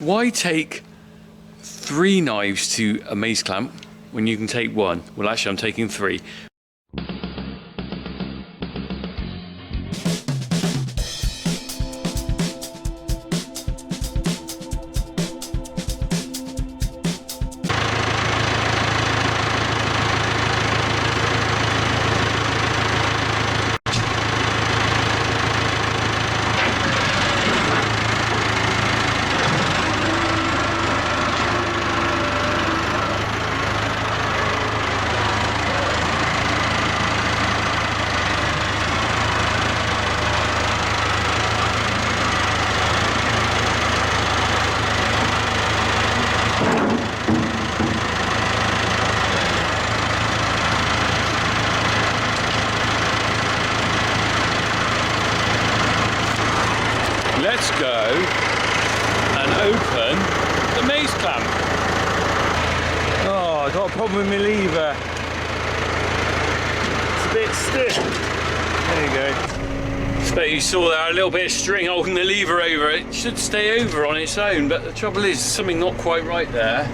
Why take 3 knives to a maze clamp when you can take 1? Well, actually I'm taking 3. Let's go and open the maze clamp. Oh, I got a problem with my lever. It's a bit stiff. There you go. Expect you saw there a little bit of string holding the lever over. It should stay over on its own, but the trouble is something not quite right there.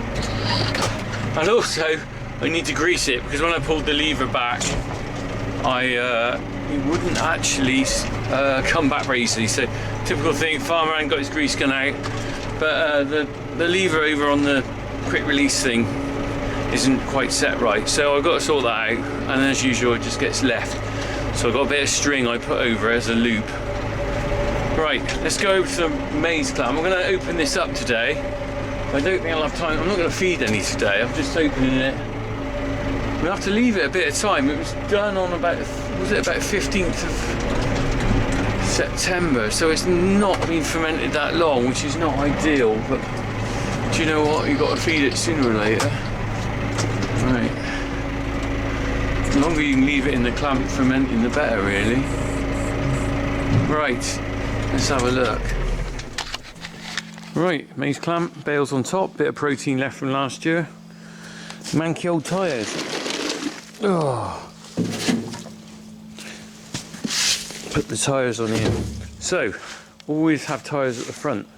And also, I need to grease it because when I pulled the lever back, it wouldn't actually come back very easily. So typical thing, farmer hadn't got his grease gun out, but the lever over on the quick release thing isn't quite set right. So I've got to sort that out, and as usual it just gets left. So I've got a bit of string I put over as a loop. Right, let's go over to the maze clamp. I'm going to open this up today. I don't think I'll have time. I'm not going to feed any today. I'm just opening it. We'll have to leave it a bit of time. It was done on about 15th of September, so it's not been fermented that long, which is not ideal, but do you know what? You've got to feed it sooner or later. Right. The longer you can leave it in the clamp fermenting, the better, really. Right, let's have a look. Right, maze clamp, bales on top, bit of protein left from last year. Manky old tyres. Oh. Put the tyres on here. So, always have tyres at the front.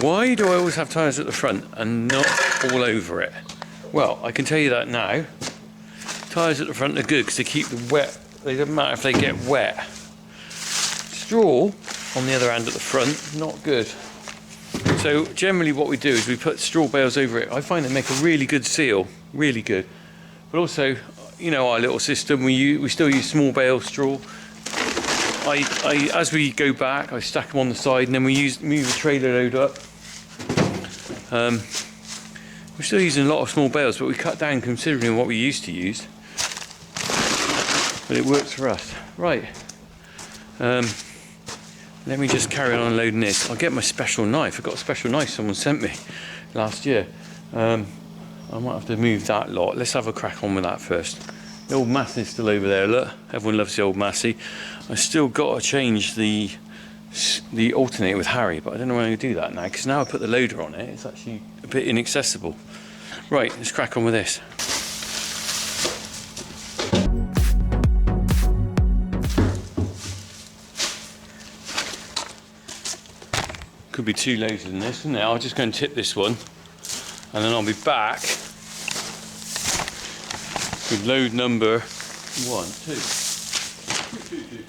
Why do I always have tyres at the front and not all over it? Well, I can tell you that now. Tyres at the front are good because they keep the wet. They don't matter if they get wet. Straw, on the other hand at the front, not good. So generally what we do is we put straw bales over it. I find they make a really good seal, really good. But also, you know, our little system, we still use small bale straw. As we go back, I stack them on the side, and then we move the trailer load up. We're still using a lot of small bales, but we cut down considerably on what we used to use. But it works for us. Right. Let me just carry on unloading this. I'll get my special knife. I've got a special knife someone sent me last year. I might have to move that lot. Let's have a crack on with that first. The old Massey's still over there, look. Everyone loves the old Massey. I still got to change the alternator with Harry, but I don't know when I'm going to do that now, because now I put the loader on it, it's actually a bit inaccessible. Right, let's crack on with this. Could be 2 loads in this, isn't it? I'll just go and tip this one, and then I'll be back with load number 1, 2.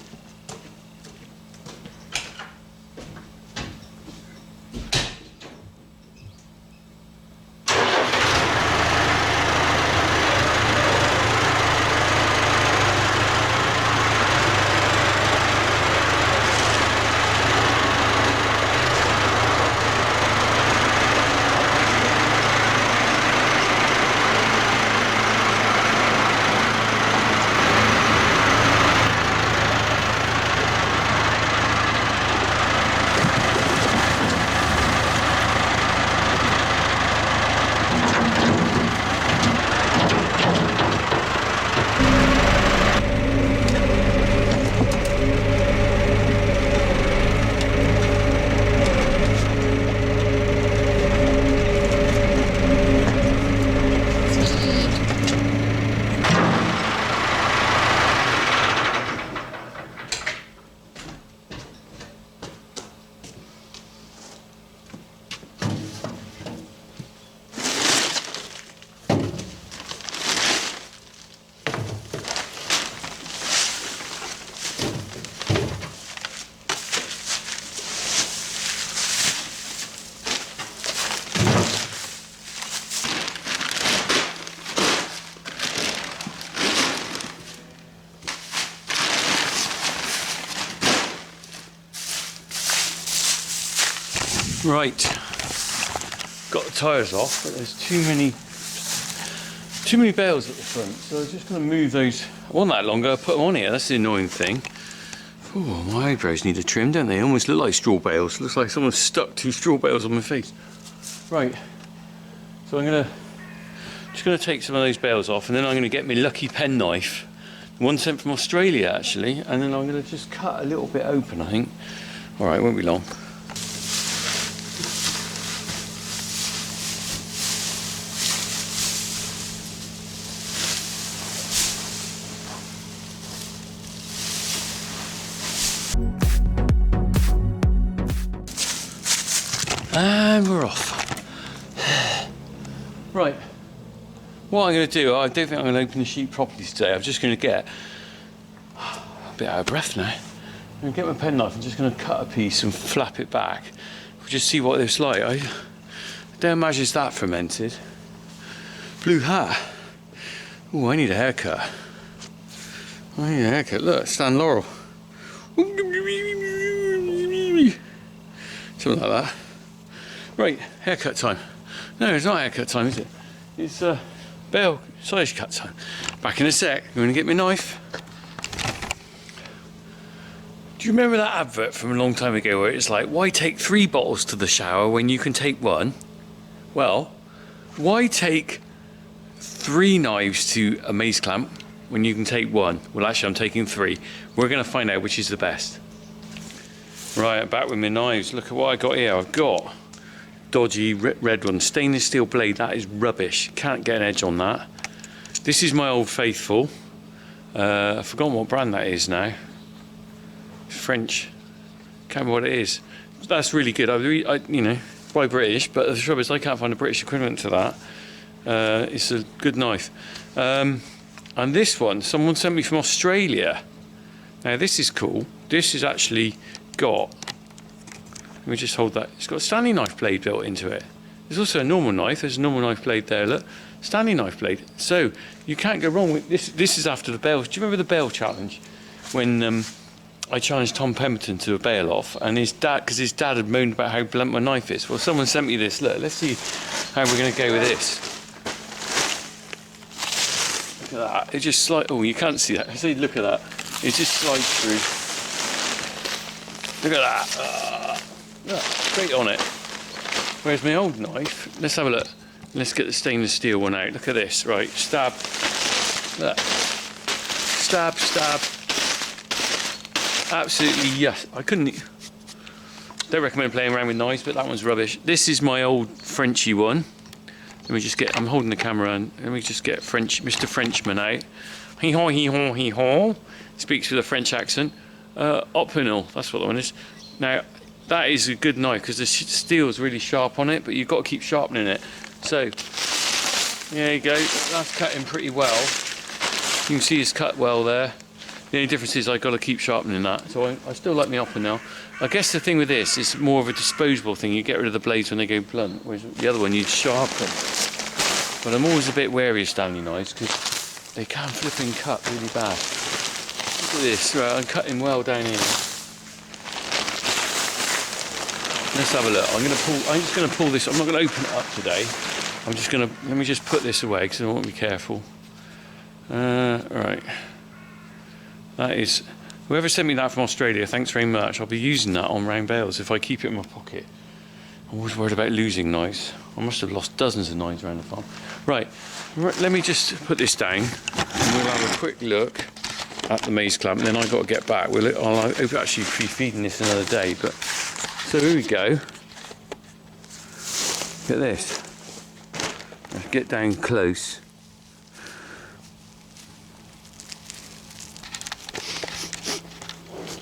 Right, got the tyres off, but there's too many bales at the front, so I'm just going to move those. I want that longer, I'll put them on here, that's the annoying thing. Oh, my eyebrows need a trim, don't they? They almost look like straw bales. Looks like someone stuck 2 straw bales on my face. Right, so I'm just going to take some of those bales off, and then I'm going to get my lucky penknife, one sent from Australia actually, and then I'm going to just cut a little bit open, I think. Alright, won't be long. And we're off. Right, what I'm going to do, I don't think I'm going to open the sheet properly today. I'm just going to get a bit out of breath now. I'm going to get my penknife and just going to cut a piece and flap it back. We'll just see what it's like. I don't imagine it's that fermented. Blue hat. Oh, I need a haircut. Look, Stan Laurel. Something like that. Right, haircut time. No, it's not haircut time, is it? It's bale silage cut time. Back in a sec. I'm going to get my knife. Do you remember that advert from a long time ago where it's like, why take 3 bottles to the shower when you can take 1? Well, why take 3 knives to a maize clamp when you can take 1? Well, actually, I'm taking 3. We're going to find out which is the best. Right, I'm back with my knives. Look at what I got here. I've got dodgy red one, stainless steel blade. That is rubbish, can't get an edge on that. This is my Old Faithful. I've forgotten what brand that is now. French, can't remember what it is. That's really good. I you know, buy British, but the trouble is I can't find a British equivalent to that. It's a good knife. And this one someone sent me from Australia. Now this is cool. This has actually got, let me just hold that. It's got a Stanley knife blade built into it. There's also a normal knife. There's a normal knife blade there. Look, Stanley knife blade. So you can't go wrong with this. This is after the bale. Do you remember the bale challenge when I challenged Tom Pemberton to a bale off, and his dad, because his dad had moaned about how blunt my knife is. Well, someone sent me this. Look, let's see how we're going to go with this. Look at that. It just slides. Oh, you can't see that. I say, look at that. It just slides through. Look at that. Look, straight on it. Whereas my old knife, let's have a look. Let's get the stainless steel one out. Look at this. Right, stab. Look. Stab, stab. Absolutely, yes. I couldn't. Don't recommend playing around with knives, but that one's rubbish. This is my old Frenchy one. Let me just get, I'm holding the camera and let me just get Mr. Frenchman out. Hee haw, hee haw, hee haw. Speaks with a French accent. Opinel, that's what that one is. Now, that is a good knife because the steel is really sharp on it, but you've got to keep sharpening it. So, there you go. That's cutting pretty well. You can see it's cut well there. The only difference is I've got to keep sharpening that. So I still like my Opinel. I guess the thing with this is more of a disposable thing. You get rid of the blades when they go blunt, whereas the other one you'd sharpen. But I'm always a bit wary of Stanley knives because they can flip and cut really bad. Look at this, right, I'm cutting well down here. Let's have a look. I'm just going to pull this. I'm not going to open it up today. I'm just going to, let me just put this away because I want to be careful. Right. That is, whoever sent me that from Australia, thanks very much. I'll be using that on round bales if I keep it in my pocket. I'm always worried about losing knives. I must have lost dozens of knives around the farm. Right, let me just put this down and we'll have a quick look at the maize clamp, and then I've got to get back. I'll actually be feeding this another day, but so here we go. Look at this. Let's get down close.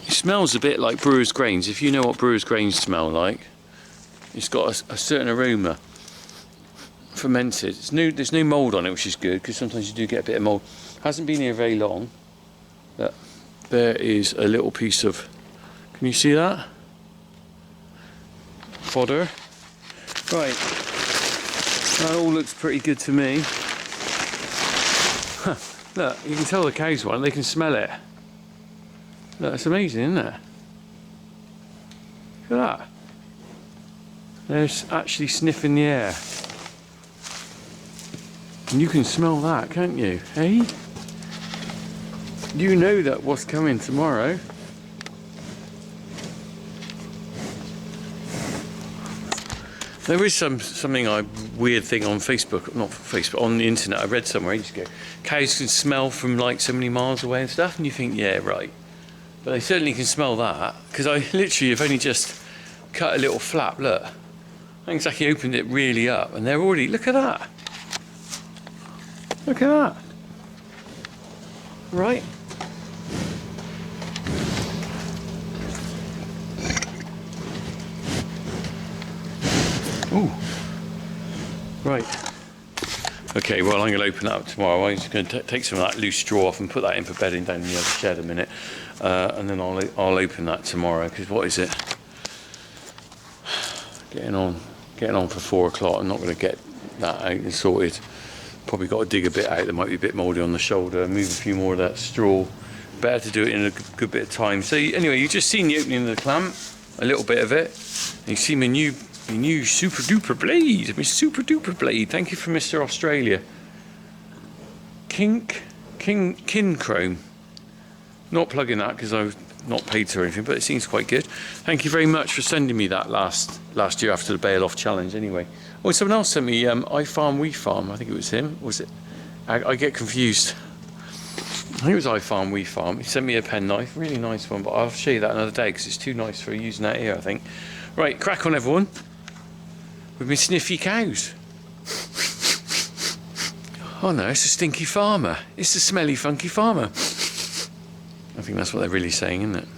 It smells a bit like brewer's grains. If you know what brewer's grains smell like, it's got a certain aroma. Fermented. There's no mould on it, which is good because sometimes you do get a bit of mould. Hasn't been here very long. But there is a little piece of. Can you see that? Fodder. Right. That all looks pretty good to me. Huh. Look, you can tell the cows want it. They can smell it. Look, it's amazing, isn't it? Look at that. They're actually sniffing the air. And you can smell that, can't you? Hey? You know that what's coming tomorrow. There is something weird thing on Facebook, not Facebook, on the internet. I read somewhere ages ago. Cows can smell from like so many miles away and stuff, and you think, yeah, right. But they certainly can smell that, because I literally have only just cut a little flap. Look, I haven't exactly opened it really up, and they're already. Look at that. Look at that. Right. Ooh. Right. Okay, well, I'm going to open that up tomorrow. I'm just going to take some of that loose straw off and put that in for bedding down in the other shed a minute. And then I'll open that tomorrow, because what is it? Getting on for 4 o'clock. I'm not going to get that out and sorted. Probably got to dig a bit out. There might be a bit mouldy on the shoulder. Move a few more of that straw. Better to do it in a good bit of time. So anyway, you've just seen the opening of the clamp, a little bit of it. And you see my new super duper blade, my super duper blade. Thank you for Mr. Australia. Kin Chrome. Not plugging that because I've not paid to or anything, but it seems quite good. Thank you very much for sending me that last year after the bail off challenge. Anyway, oh, someone else sent me I Farm We Farm. I think it was him. Was it? I get confused. I think it was I Farm We Farm. He sent me a penknife, really nice one, but I'll show you that another day because it's too nice for using that here, I think. Right, crack on everyone. With my sniffy cows. Oh no, it's a stinky farmer. It's a smelly, funky farmer. I think that's what they're really saying, isn't it?